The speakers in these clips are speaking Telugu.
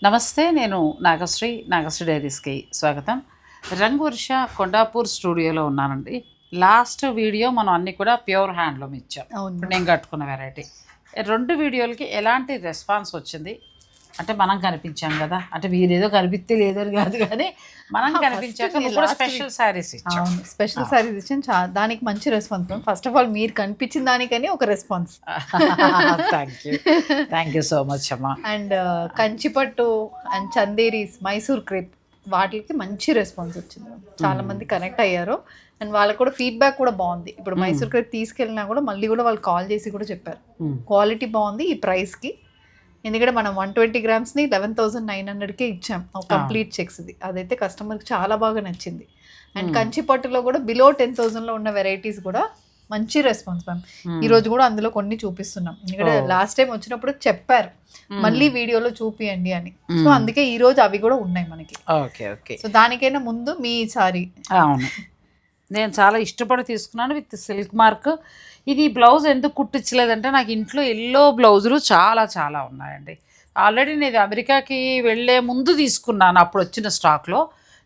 నమస్తే, నేను నాగశ్రీ డైరీస్కి స్వాగతం. రంగువర్ష కొండాపూర్ స్టూడియోలో ఉన్నానండి. లాస్ట్ వీడియో మనం అన్నీ కూడా ప్యూర్ హ్యాండ్లూమ్ ఇచ్చాం. ఇప్పుడు నేను కట్టుకున్న వెరైటీ 2 వీడియోలకి ఎలాంటి రెస్పాన్స్ వచ్చింది అంటే మనం కనిపించాం కదా, అంటే వీరేదో కనిపిస్తే లేదని కాదు, కానీ మనం కనిపించాక కూడా స్పెషల్ శారీస్ ఇచ్చాం. స్పెషల్ శారీస్ ఇచ్చాం, దానికి మంచి రెస్పాన్స్. ఫస్ట్ ఆఫ్ ఆల్ మీరు కనిపించిన దానికని ఒక response. Thank you so much అమ్మా. అండ్ కంచిపట్టు అండ్ చందేరీస్, మైసూర్ క్రేప్ వాటికి మంచి రెస్పాన్స్ వచ్చింది. చాలా మంది కనెక్ట్ అయ్యారు అండ్ వాళ్ళకి కూడా ఫీడ్బ్యాక్ కూడా బాగుంది. ఇప్పుడు మైసూర్ క్రేప్ తీసుకెళ్ళినా కూడా మళ్ళీ కూడా వాళ్ళు కాల్ చేసి కూడా చెప్పారు క్వాలిటీ బాగుంది ఈ ప్రైస్కి. ఎందుకంటే మనం 120 గ్రామ్స్ని 11,900కే ఇచ్చాం కంప్లీట్ చెక్స్. అదైతే కస్టమర్కి చాలా బాగా నచ్చింది. అండ్ కంచిపట్టులో కూడా బిలో 10,000లో ఉన్న వెరైటీస్ కూడా మంచి రెస్పాన్స్ మ్యామ్. ఈ రోజు కూడా అందులో కొన్ని చూపిస్తున్నాం. ఎందుకంటే లాస్ట్ టైం వచ్చినప్పుడు చెప్పారు మళ్ళీ వీడియోలో చూపియండి అని. సో అందుకే ఈ రోజు అవి కూడా ఉన్నాయి మనకి. Okay okay. సో దానికైనా ముందు మీ సారీ. అవును, నేను చాలా ఇష్టపడి తీసుకున్నాను విత్ సిల్క్ మార్క్. ఇది బ్లౌజ్ ఎందుకు కుట్టించలేదంటే నాకు ఇంట్లో ఎల్లో బ్లౌజులు చాలా చాలా ఉన్నాయండి. ఆల్రెడీ నేను అమెరికాకి వెళ్ళే ముందు తీసుకున్నాను, అప్పుడు వచ్చిన స్టాక్లో.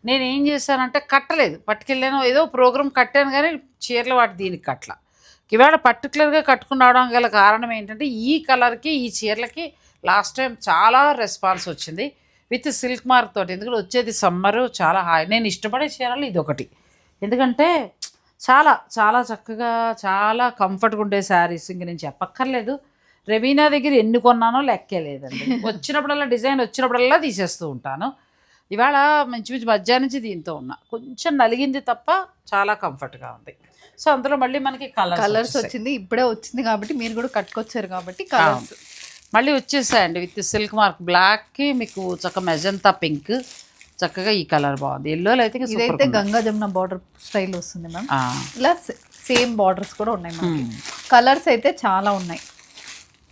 నేను ఏం చేశానంటే కట్టలేదు, పట్టుకెళ్ళాను, ఏదో ప్రోగ్రామ్ కట్టాను, కానీ చీరలు వాటి దీనికి కట్టల. ఇవాళ పర్టికులర్గా కట్టుకుని రావడం గల కారణం ఏంటంటే ఈ కలర్కి ఈ చీరలకి లాస్ట్ టైం చాలా రెస్పాన్స్ వచ్చింది విత్ సిల్క్ మార్క్ తోటి. ఎందుకంటే వచ్చేది సమ్మరు, చాలా హాయ్. నేను ఇష్టపడే చీరలు ఇది ఒకటి, ఎందుకంటే చాలా చాలా చక్కగా చాలా కంఫర్ట్గా ఉండే శారీస్. ఇంక నేను చెప్పక్కర్లేదు, రెవీనా దగ్గర ఎన్ని కొన్నానో లెక్కే లేదండి. వచ్చినప్పుడల్లా డిజైన్ వచ్చినప్పుడల్లా తీసేస్తూ ఉంటాను. ఇవాళ మంచి మంచి మధ్యాహ్నం నుంచి దీంతో ఉన్నా, కొంచెం నలిగింది తప్ప చాలా కంఫర్ట్గా ఉంది. సో అందులో మళ్ళీ మనకి కలర్స్ వచ్చింది, ఇప్పుడే వచ్చింది కాబట్టి మీరు కూడా కట్టుకొచ్చారు కాబట్టి కలర్స్ మళ్ళీ వచ్చేసాయండి. విత్ సిల్క్ మార్క్ బ్లాక్కి మీకు చక్క మెజంతా పింక్, చక్కగా ఈ కలర్ బాగుంది. ఎల్లోలో అయితే ఇదైతే గంగా జమున బార్డర్ స్టైల్ వస్తుంది మ్యామ్. ఇలా సేమ్ బార్డర్స్ కూడా ఉన్నాయి మనకి. కలర్స్ అయితే చాలా ఉన్నాయి.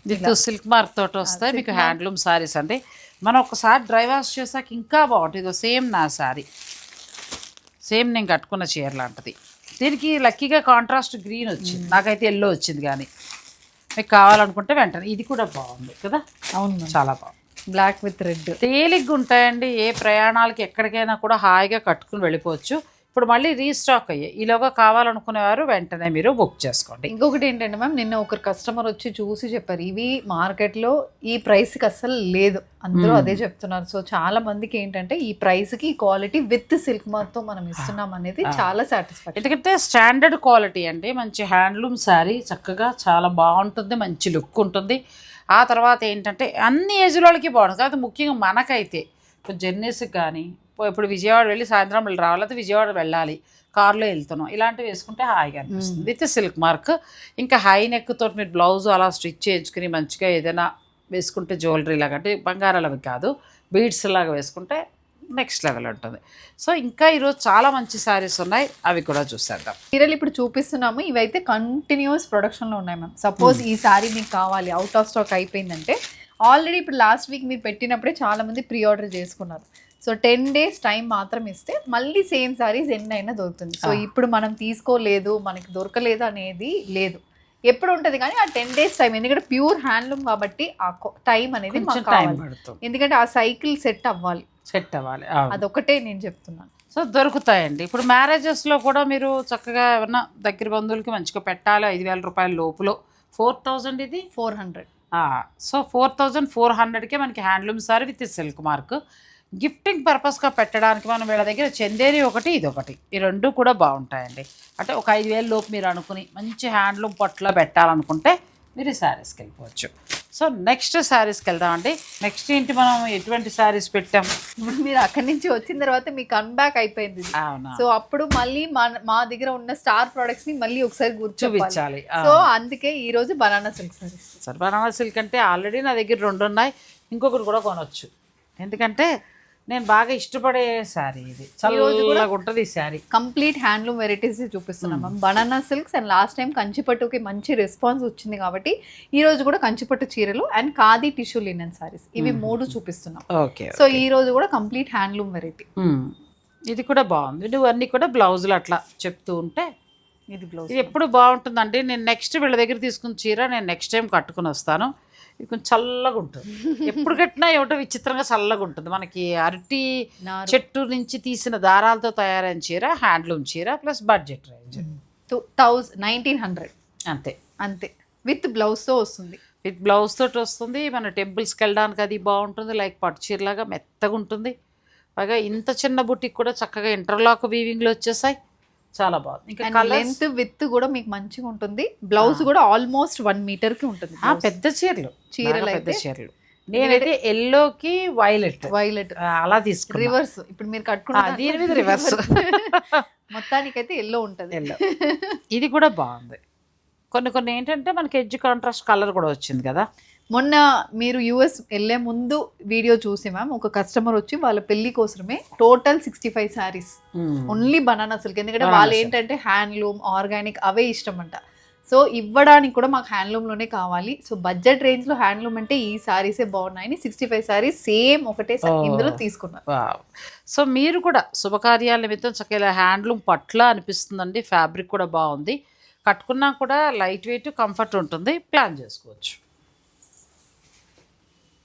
విత్ సిల్క్ మార్క్ తోటి వస్తాయి మీకు హ్యాండ్లూమ్ శారీస్ అండి. మనం ఒకసారి డ్రై వాష్ చేసాక ఇంకా బాగుంటుంది. సేమ్ నా శారీ, సేమ్ నేను కట్టుకున్న చీర లాంటిది. దీనికి లక్కీగా కాంట్రాస్ట్ గ్రీన్ వచ్చింది, నాకైతే ఎల్లో వచ్చింది. కానీ మీకు కావాలనుకుంటే వెంటనే ఇది కూడా బాగుంది కదా. అవును, చాలా బాగుంది. బ్లాక్ విత్ రెడ్ తేలిగ్గా ఉంటాయండి. ఏ ప్రయాణాలకి ఎక్కడికైనా కూడా హాయిగా కట్టుకుని వెళ్ళిపోవచ్చు. ఇప్పుడు మళ్ళీ రీస్టాక్ అయ్యాయి, ఈలోగా కావాలనుకునేవారు వెంటనే మీరు బుక్ చేసుకోండి. ఇంకొకటి ఏంటంటే మ్యామ్, నిన్న ఒకరు కస్టమర్ వచ్చి చూసి చెప్పారు ఇవి మార్కెట్లో ఈ ప్రైస్కి అస్సలు లేదు, అందరూ అదే చెప్తున్నారు. సో చాలా మందికి ఏంటంటే ఈ ప్రైస్కి క్వాలిటీ విత్ సిల్క్ మార్క్తో మనం ఇస్తున్నాం అనేది చాలా సాటిస్ఫాక్షన్. ఎందుకంటే స్టాండర్డ్ క్వాలిటీ అండి, మంచి హ్యాండ్లూమ్ శారీ, చక్కగా చాలా బాగుంటుంది, మంచి లుక్ ఉంటుంది. ఆ తర్వాత ఏంటంటే అన్ని ఏజ్ వాళ్ళకి బాగుంటుంది. కాబట్టి ముఖ్యంగా మనకైతే ఇప్పుడు జర్నీస్కి కానీ, ఇప్పుడు విజయవాడ వెళ్ళి సాయంత్రం వెళ్ళి రావాలి, అయితే విజయవాడ వెళ్ళాలి, కార్లో వెళ్తున్నాం, ఇలాంటివి వేసుకుంటే హాయిగా అనిపిస్తుంది విత్ సిల్క్ మార్క్. ఇంకా హై నెక్ తోటి మీరు బ్లౌజ్ అలా స్టిచ్ చేయించుకుని మంచిగా ఏదైనా వేసుకుంటే జ్యువెలరీ లాగా, అంటే బంగారాలు అవి కాదు, బీడ్స్ లాగా వేసుకుంటే నెక్స్ట్ లెవెల్ ఉంటుంది. సో ఇంకా ఈరోజు చాలా మంచి శారీస్ ఉన్నాయి, అవి కూడా చూసేద్దాం. చీరలు ఇప్పుడు చూపిస్తున్నాము, ఇవైతే కంటిన్యూస్ ప్రొడక్షన్లో ఉన్నాయి మ్యామ్. సపోజ్ ఈ శారీ మీకు కావాలి, అవుట్ ఆఫ్ స్టాక్ అయిపోయిందంటే ఆల్రెడీ ఇప్పుడు లాస్ట్ వీక్ మీరు పెట్టినప్పుడే చాలామంది ప్రీ ఆర్డర్ చేసుకున్నారు. సో 10 days టైం మాత్రం ఇస్తే మళ్ళీ సేమ్ శారీస్ ఎన్నైనా దొరుకుతుంది. సో ఇప్పుడు మనం తీసుకోలేదు, మనకి దొరకలేదు అనేది లేదు, ఎప్పుడు ఉంటుంది. కానీ ఆ 10 days టైం, ఎందుకంటే ప్యూర్ హ్యాండ్లూమ్ కాబట్టి ఆ టైం అనేది మాకు కావాలి. ఎందుకంటే ఆ సైకిల్ సెట్ అవ్వాలి. అదొకటే నేను చెప్తున్నాను. సో దొరుకుతాయండి. ఇప్పుడు మ్యారేజెస్లో కూడా మీరు చక్కగా ఏమన్నా దగ్గర బంధువులకి మంచిగా పెట్టాలి. 5,000 రూపాయల లోపులో 4,000 ఇది 400. సో 4,400కే మనకి handloom sari with silk mark. Gifting పర్పస్గా పెట్టడానికి మనం వీళ్ళ దగ్గర చందేరి ఒకటి, ఇది ఒకటి, ఈ 2 కూడా బాగుంటాయండి. అంటే ఒక 5,000 లోపు మీరు అనుకుని మంచి హ్యాండ్లూమ్ పట్టులో పెట్టాలనుకుంటే మీరు ఈ శారీస్కి వెళ్ళిపోవచ్చు. సో నెక్స్ట్ శారీస్కి వెళ్దామండి. నెక్స్ట్ ఏంటి, మనం ఎటువంటి శారీస్ పెట్టాం? మీరు అక్కడి నుంచి వచ్చిన తర్వాత మీ కమ్బ్యాక్ అయిపోయింది. సో అప్పుడు మళ్ళీ మా దగ్గర ఉన్న స్టార్ ప్రొడక్ట్స్ ని మళ్ళీ ఒకసారి చూపించాలి. సో అందుకే ఈ రోజు banana silk saris. Sir banana silk అంటే ఆల్రెడీ నా దగ్గర 2 ఉన్నాయి, ఇంకొకటి కూడా కొనవచ్చు. ఎందుకంటే నేను బాగా ఇష్టపడే శారీ, ఇది చల్లగా ఉంటుంది ఈ శారీ. కంప్లీట్ హ్యాండ్లూమ్ వెరైటీస్ చూపిస్తున్నాం ma'am. Banana silks and last time కంచిపట్టుకి మంచి రెస్పాన్స్ వచ్చింది కాబట్టి ఈ రోజు కూడా కంచిపట్టు చీరలు and khadi tissue linen saris, ఇవి 3 చూపిస్తున్నాం. ఓకే. సో ఈ రోజు కూడా కంప్లీట్ హ్యాండ్లూమ్ వెరైటీ. ఇది కూడా బాగుంది. నువ్వు అన్నీ కూడా బ్లౌజులు అట్లా చెప్తూ ఉంటే ఇది బ్లౌజ్ ఇది ఎప్పుడు బాగుంటుందండి. నేను నెక్స్ట్ వీళ్ళ దగ్గర తీసుకున్న చీర నేను నెక్స్ట్ టైం కట్టుకుని వస్తాను. ఇది కొంచెం చల్లగా ఉంటుంది. ఎప్పుడు కట్టినా ఏమిటో విచిత్రంగా చల్లగా ఉంటుంది. మనకి అరటి చెట్టు నుంచి తీసిన దారాలతో తయారైన చీర, హ్యాండ్లూమ్ చీర ప్లస్ బడ్జెట్ రేంజ్ 1900 అంతే. అంతే విత్ బ్లౌజ్తో వస్తుంది. విత్ బ్లౌజ్ తోటి వస్తుంది. మన టెంపుల్స్కి వెళ్ళడానికి అది బాగుంటుంది. లైక్ పట్టు చీరలాగా మెత్తగా ఉంటుంది. పైగా ఇంత చిన్న బుట్టికి కూడా చక్కగా ఇంటర్లాక్ వీవింగ్లో వచ్చేసాయి. చాలా బాగుంది. ఇంకా లెంత్ విత్ కూడా మీకు మంచిగా ఉంటుంది. బ్లౌజ్ కూడా ఆల్మోస్ట్ 1 మీటర్కి ఉంటుంది. పెద్ద చీరలు, చీరలు పెద్ద చీరలు. నేనైతే ఎల్లోకి వైలెట్ అలా తీసుకున్నా. రివర్స్ ఇప్పుడు మీరు కట్టుకున్న దీని మీద రివర్స్ మొత్తానికైతే ఎల్లో ఉంటుంది. ఎల్లో ఇది కూడా బాగుంది. కొన్ని ఏంటంటే మనకి ఎడ్జ్ కాంట్రాస్ట్ కలర్ కూడా వచ్చింది కదా. మొన్న మీరు యూఎస్ వెళ్ళే ముందు వీడియో చూసి మ్యామ్ ఒక కస్టమర్ వచ్చి వాళ్ళ పెళ్లి కోసమే total 65 saris only banana silk. ఎందుకంటే వాళ్ళు ఏంటంటే హ్యాండ్లూమ్ ఆర్గానిక్ అవే ఇష్టం అంట. సో ఇవ్వడానికి కూడా మాకు హ్యాండ్లూమ్లోనే కావాలి. సో బడ్జెట్ రేంజ్లో హ్యాండ్లూమ్ అంటే ఈ శారీసే బాగున్నాయని 65 శారీస్ సేమ్ ఒకటే ఇందులో తీసుకున్నారు. సో మీరు కూడా శుభకార్యాల నిమిత్తం చక్కగా హ్యాండ్లూమ్ పట్ల అనిపిస్తుందండి. ఫ్యాబ్రిక్ కూడా బాగుంది. కట్టుకున్నా కూడా లైట్ వెయిట్ కంఫర్ట్ ఉంటుంది. ప్లాన్ చేసుకోవచ్చు.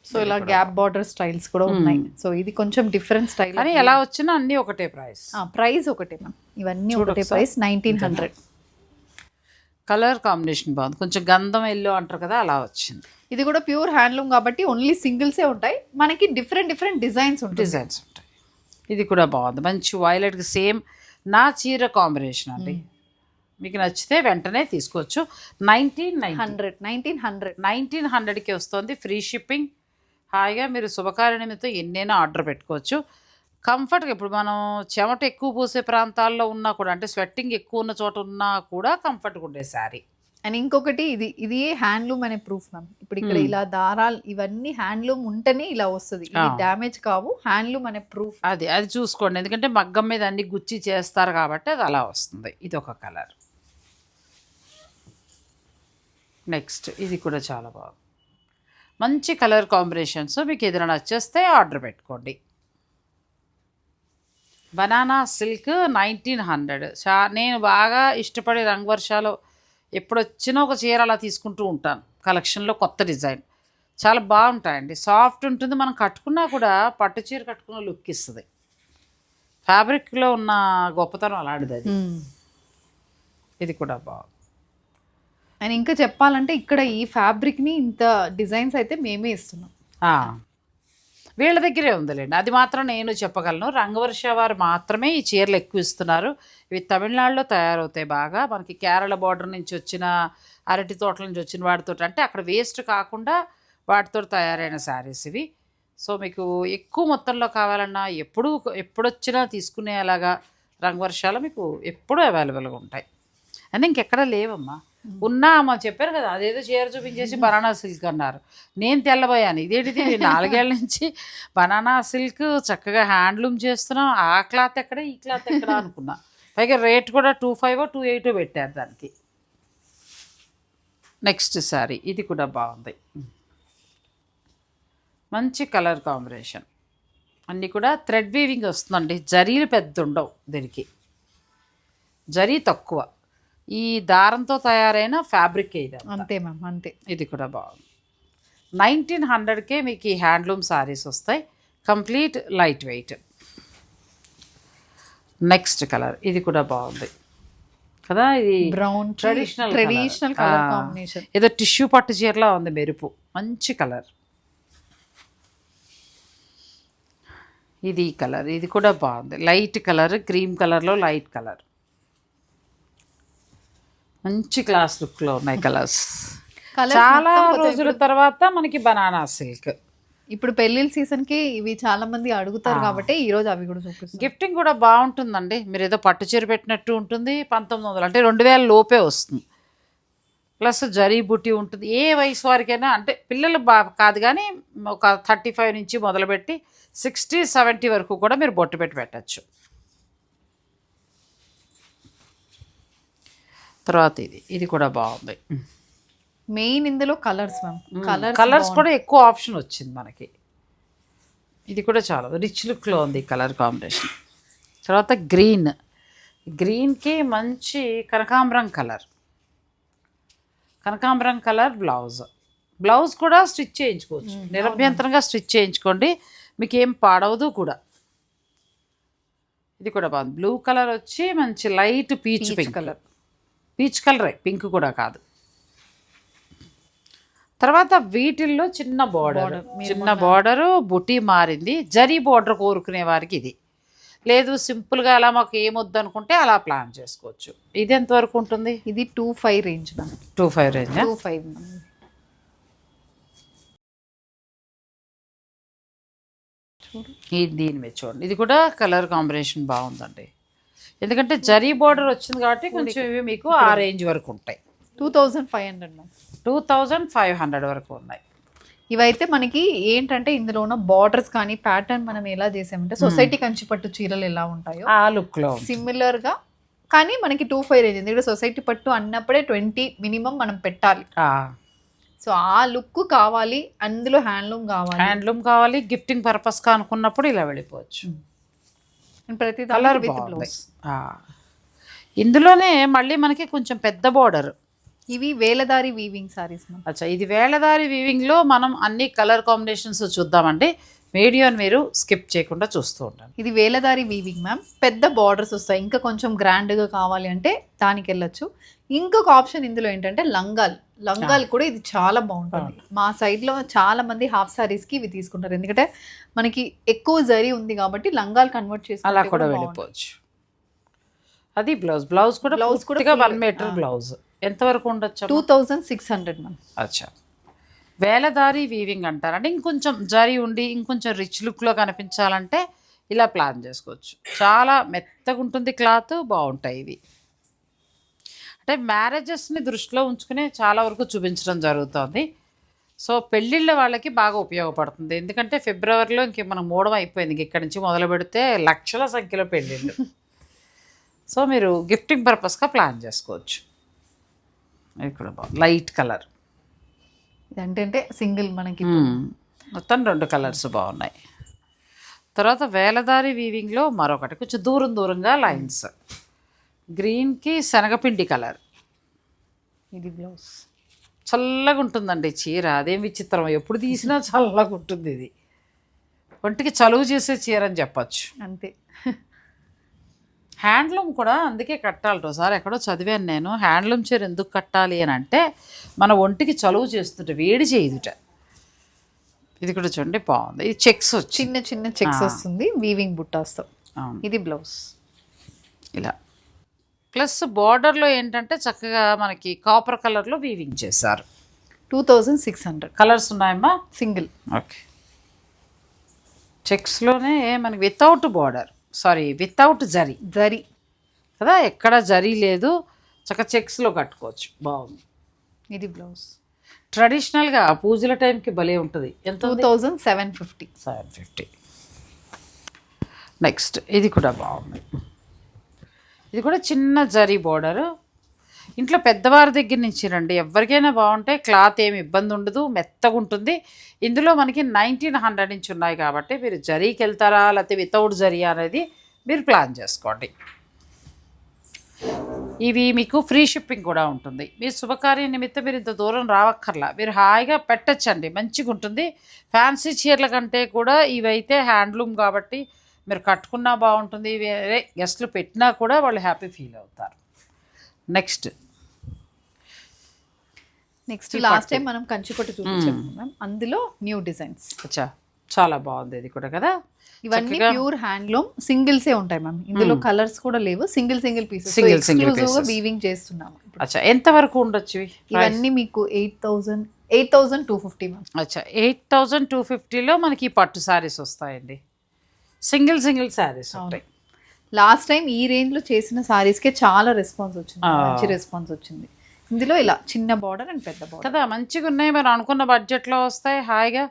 సో ఇలా గ్యాప్ బార్డర్ స్టైల్స్ కూడా ఉన్నాయి. సో ఇది కొంచెం డిఫరెంట్ స్టైల్ అని ఎలా వచ్చినా అన్నీ ఒకటే ప్రైస్. ప్రైస్ ఒకటే మ్యామ్. ఇవన్నీ ఒకటే ప్రైస్ 1900. కలర్ కాంబినేషన్ బాగుంది. కొంచెం గంధం ఎల్లో అంటారు కదా, అలా వచ్చింది. ఇది కూడా ప్యూర్ హ్యాండ్లూమ్ కాబట్టి ఓన్లీ సింగిల్సే ఉంటాయి. మనకి డిఫరెంట్ డిజైన్స్ ఉంటాయి. ఇది కూడా బాగుంది. మంచి వైలెట్కి సేమ్ నా చీర కాంబినేషన్ అండి. మీకు నచ్చితే వెంటనే తీసుకోవచ్చు. 1900కి వస్తుంది. Free shipping. హాయిగా మీరు శుభకార్య నిమిత్తం ఎన్నైనా ఆర్డర్ పెట్టుకోవచ్చు. కంఫర్ట్గా ఇప్పుడు మనం చెమట ఎక్కువ పోసే ప్రాంతాల్లో ఉన్నా కూడా, అంటే స్వెట్టింగ్ ఎక్కువ ఉన్న చోట ఉన్నా కూడా కంఫర్ట్గా ఉండే శారీ. అండ్ ఇంకొకటి ఇది హ్యాండ్లూమ్ అనే ప్రూఫ్ మ్యామ్. ఇప్పుడు ఇక్కడ ఇలా దారాలు ఇవన్నీ హ్యాండ్లూమ్ ఉంటేనే ఇలా వస్తుంది. ఇది డ్యామేజ్ కావు, హ్యాండ్లూమ్ అనే ప్రూఫ్. అది చూసుకోండి. ఎందుకంటే మగ్గం మీద అన్ని గుచ్చి చేస్తారు కాబట్టి అది అలా వస్తుంది. ఇది ఒక కలర్. నెక్స్ట్ ఇది కూడా చాలా బాగుంది. మంచి కలర్ కాంబినేషన్స్. మీకు ఏదైనా నచ్చేస్తే ఆర్డర్ పెట్టుకోండి. Banana silk 1900. నేను బాగా ఇష్టపడే రంగు వర్షాలు ఎప్పుడు వచ్చినా ఒక చీర అలా తీసుకుంటూ ఉంటాను. కలెక్షన్లో కొత్త డిజైన్ చాలా బాగుంటాయండి. సాఫ్ట్ ఉంటుంది. మనం కట్టుకున్నా కూడా పట్టు చీర కట్టుకున్న లుక్ ఇస్తుంది. ఫ్యాబ్రిక్లో ఉన్న గొప్పతనం అలాంటిది అది. ఇది కూడా బాగుంది. అండ్ ఇంకా చెప్పాలంటే ఇక్కడ ఈ ఫ్యాబ్రిక్ని ఇంత డిజైన్స్ అయితే మేమే ఇస్తున్నాం. వీళ్ళ దగ్గరే ఉందిలేండి. అది మాత్రం నేను చెప్పగలను. రంగవర్ష వారు మాత్రమే ఈ చీరలు ఎక్కువ ఇస్తున్నారు. ఇవి తమిళనాడులో తయారవుతాయి బాగా. మనకి కేరళ బార్డర్ నుంచి వచ్చిన అరటి తోటల నుంచి వచ్చిన వాటితో, అంటే అక్కడ వేస్ట్ కాకుండా వాటితో తయారైన శారీస్ ఇవి. సో మీకు ఎక్కువ మొత్తంలో కావాలన్నా ఎప్పుడొచ్చినా తీసుకునేలాగా రంగవర్షాలు మీకు ఎప్పుడూ అవైలబుల్గా ఉంటాయి. అని ఇంకెక్కడ లేవమ్మా. అమ్మ చెప్పారు కదా, అదేదో చీర చూపించేసి బనానా సిల్క్ అన్నారు. నేను తెల్లబోయాను. ఇదేంటిది 4 ఏళ్ళ నుంచి బనానా సిల్క్ చక్కగా హ్యాండ్లూమ్ చేస్తున్నాం. ఆ క్లాత్ ఎక్కడ, ఈ క్లాత్ ఎక్కడ అనుకున్నా. పైగా రేట్ కూడా 25 28 పెట్టారు దానికి. నెక్స్ట్ శారీ ఇది కూడా బాగుంది. మంచి కలర్ కాంబినేషన్. అన్నీ కూడా థ్రెడ్ వీవింగ్ వస్తుందండి. జరీలు పెద్ద ఉండవు దీనికి, జరీ తక్కువ. ఈ దారంతో తయారైన ఫ్యాబ్రిక్ ఇది. అంతే మ్యామ్, అంతే. ఇది కూడా బాగుంది. 1900కే మీకు ఈ హ్యాండ్లూమ్ శారీస్ వస్తాయి. Complete light weight. Next colour ఇది కూడా బాగుంది కదా. ఇది బ్రౌన్ ట్రెడిషనల్ కలర్ కాంబినేషన్. ఏదో టిష్యూ పట్టు చీరలా ఉంది. మెరుపు మంచి కలర్. ఇది కలర్. ఇది కూడా బాగుంది. లైట్ కలర్, క్రీమ్ కలర్లో లైట్ కలర్. మంచి క్లాస్ లుక్లో ఉన్నాయి కలర్స్. చాలా రోజుల తర్వాత మనకి బనానా సిల్క్. ఇప్పుడు పెళ్ళిళ్ళ సీజన్కి ఇవి చాలా మంది అడుగుతారు కాబట్టి ఈరోజు అవి కూడా చూపిస్తాం. గిఫ్టింగ్ కూడా బాగుంటుందండి. మీరు ఏదో పట్టు చీర పెట్టినట్టు ఉంటుంది. 1900 అంటే 2000 లోపే వస్తుంది. ప్లస్ జరీ బుట్టి ఉంటుంది. ఏ వయసు వారికైనా, అంటే పిల్లలు కాదు కానీ ఒక 35 నుంచి మొదలుపెట్టి 60 70 వరకు కూడా మీరు బొట్టు పెట్టచ్చు. తర్వాత ఇది కూడా బాగుంది. మెయిన్ ఇందులో కలర్స్ మ్యామ్. కలర్స్ కూడా ఎక్కువ ఆప్షన్ వచ్చింది మనకి. ఇది కూడా చాలా రిచ్ లుక్లో ఉంది కలర్ కాంబినేషన్. తర్వాత గ్రీన్ గ్రీన్కి మంచి కనకాంబరం కలర్ బ్లౌజ్ కూడా స్టిచ్ చేయించుకోవచ్చు, నిరభ్యంతరంగా స్టిచ్ చేయించుకోండి, మీకు ఏం పాడవదు కూడా. ఇది కూడా బాగుంది. బ్లూ కలర్ వచ్చి మంచి లైట్ పీచ్ కలరే, పింక్ కూడా కాదు. తర్వాత వీటిల్లో చిన్న బార్డరు బుటీ మారింది. జరీ బార్డర్ కోరుకునే వారికి ఇది, లేదు సింపుల్గా అలా మాకు ఏమొద్దు అనుకుంటే అలా ప్లాన్ చేసుకోవచ్చు. ఇది ఎంతవరకు ఉంటుంది? ఇది 25 రేంజ్. 25 రేంజ్. 25 దీని మీద చూడండి, ఇది కూడా కలర్ కాంబినేషన్ బాగుందండి. ఎందుకంటే జరీ బార్డర్ వచ్చింది కాబట్టి కొంచెం ఇవి మీకు ఆ రేంజ్ వరకు ఉంటాయి. 2500. 2500 వరకు ఉన్నాయి. ఇవైతే మనకి ఏంటంటే ఇందులో ఉన్న బార్డర్స్ కానీ ప్యాటర్న్ మనం ఎలా చేసామంటే సొసైటీ కంచిపట్టు చీరలు ఎలా ఉంటాయో ఆ లుక్లో సిమిలర్ గా, కానీ మనకి 25 రేంజ్. ఎందుకంటే సొసైటీ పట్టు అన్నప్పుడే 20 మినిమం మనం పెట్టాలి. సో ఆ లుక్ కావాలి, అందులో హ్యాండ్లూమ్ కావాలి, గిఫ్టింగ్ పర్పస్గా అనుకున్నప్పుడు ఇలా వెళ్ళిపోవచ్చు. ప్రతి కలర్ బాగుంది. ఇందులోనే మళ్ళీ మనకి కొంచెం పెద్ద బార్డర్. ఇవి వేలదారి వీవింగ్ సారీస్. అచ్చా, ఇది వేలదారి వీవింగ్లో మనం అన్ని కలర్ కాంబినేషన్స్ చూద్దామండి. వీడియోని మీరు స్కిప్ చేయకుండా చూస్తూ ఉంటాను. ఇది వేలదారి వీవింగ్ మ్యామ్, పెద్ద బార్డర్స్ వస్తాయి. ఇంకా కొంచెం గ్రాండ్గా కావాలి అంటే దానికి వెళ్ళొచ్చు. ఇంకొక ఆప్షన్ ఇందులో ఏంటంటే లంగాలు కూడా ఇది చాలా బాగుంటుంది. మా సైడ్లో చాలా మంది హాఫ్ సారీస్కి ఇవి తీసుకుంటారు, ఎందుకంటే మనకి ఎక్కువ జరీ ఉంది కాబట్టి లంగాలు కన్వర్ట్ చేసి అలా కూడా వెళ్ళిపోవచ్చు. అది బ్లౌజ్ కూడా 1 మీటర్ బ్లౌజ్. ఎంతవరకు ఉండొచ్చు? 2600 మ్యామ్. అచ్చా, వేలదారి వీవింగ్ అంటారు. అంటే ఇంకొంచెం జరీ ఉండి ఇంకొంచెం రిచ్ లుక్లో కనిపించాలంటే ఇలా ప్లాన్ చేసుకోవచ్చు. చాలా మెత్తగా ఉంటుంది క్లాత్, బాగుంటాయి ఇవి. అంటే మ్యారేజెస్ని దృష్టిలో ఉంచుకునే చాలా వరకు చూపించడం జరుగుతుంది. సో పెళ్ళిళ్ళ వాళ్ళకి బాగా ఉపయోగపడుతుంది. ఎందుకంటే ఫిబ్రవరిలో ఇంక మనం మూడం అయిపోయింది, ఇంక ఇక్కడి నుంచి మొదలు పెడితే లక్షల సంఖ్యలో పెళ్ళిళ్ళు. సో మీరు గిఫ్టింగ్ పర్పస్గా ప్లాన్ చేసుకోవచ్చు. ఇది కూడా బాగుంది, లైట్ కలర్. ఇదంటే సింగిల్ మనకి మొత్తం 2 కలర్స్ బాగున్నాయి. తర్వాత వేలదారి వీవింగ్లో మరొకటి కొంచెం దూరంగా లైన్స్. గ్రీన్కి శనగపిండి కలర్. ఇది బ్లౌజ్. చల్లగా ఉంటుందండి చీర, అదేం విచిత్రం, ఎప్పుడు తీసినా చల్లగా ఉంటుంది. ఇది ఒంటికి చలువు చేసే చీర అని చెప్పచ్చు. అంతే. హ్యాండ్లూమ్ కూడా అందుకే కట్టాలి. ఒకసారి ఎక్కడో చదివాను నేను, హ్యాండ్లూమ్ చీర ఎందుకు కట్టాలి అని అంటే మన ఒంటికి చలువు చేస్తుంటే, వేడి చేయదుట. ఇది కూడా చూడండి బాగుంది. ఇది చెక్స్ వచ్చి చిన్న చెక్స్ వస్తుంది వీవింగ్ బుట్టాస్తో. ఇది బ్లౌజ్ ఇలా. ప్లస్ బార్డర్లో ఏంటంటే చక్కగా మనకి కాపర్ కలర్లో వీవింగ్ చేశారు. 2600. కలర్స్ ఉన్నాయమ్మా? సింగిల్. ఓకే. చెక్స్లోనే మనకి వితౌట్ జరీ కదా, ఎక్కడ జరీ లేదు, చక్కగా చెక్స్లో కట్టుకోవచ్చు. బాగుంది. ఇది బ్లౌజ్. ట్రెడిషనల్గా పూజల టైంకి భలే ఉంటుంది. ఎంత? 2750. నెక్స్ట్ ఇది కూడా బాగుంది. ఇది కూడా చిన్న జరీ బోర్డరు. ఇంట్లో పెద్దవారి దగ్గర నుంచి రండి, ఎవరికైనా బాగుంటాయి. క్లాత్ ఏమి ఇబ్బంది ఉండదు, మెత్తగా ఉంటుంది. ఇందులో మనకి 1900 నుంచి ఉన్నాయి కాబట్టి మీరు జరీకి వెళ్తారా లేకపోతే వితౌట్ జరీ అనేది మీరు ప్లాన్ చేసుకోండి. ఇవి మీకు ఫ్రీ షిప్పింగ్ కూడా ఉంటుంది. మీ శుభకార్య నిమిత్తం మీరు ఇంత దూరం రావక్కర్లా, మీరు హాయిగా పెట్టచ్చండి, మంచిగా ఉంటుంది. ఫ్యాన్సీ చీరల కంటే కూడా ఇవైతే హ్యాండ్లూమ్ కాబట్టి మీరు కట్టుకున్నా బాగుంటుంది, వేరే గెస్ట్లు పెట్టినా కూడా వాళ్ళు హ్యాపీ ఫీల్ అవుతారు. నెక్స్ట్ లాస్ట్ టైం మనం కంచిపట్టు చూపించాం, అందులో న్యూ డిజైన్స్. అచ్చా, చాలా బాగుంది ఇది కూడా కదా. ఇవన్నీ ప్యూర్ హ్యాండ్లూమ్ సింగిల్సే ఉంటాయి మ్యామ్, ఇందులో కలర్స్ కూడా లేవు. సింగిల్ పీసెస్ వీవింగ్ చేస్తున్నాము. అచ్చా, ఎంత వరకు ఉండొచ్చు ఇవన్నీ? మీకు 8250 మ్యామ్. అచ్చా, 8250లో మనకి పట్టు శారీస్ వస్తాయండి. సింగిల్ శారీస్ ఉంటాయి. లాస్ట్ టైం ఈ రేంజ్ లో చేసిన సారీస్కే చాలా రెస్పాన్స్ వచ్చింది, మంచి రెస్పాన్స్ వచ్చింది. ఇందులో ఇలా చిన్న బార్డర్ అండ్ పెద్ద బార్డర్ కదా, మంచిగా ఉన్నాయి. మరి అనుకున్న బడ్జెట్లో వస్తాయి హాయిగా.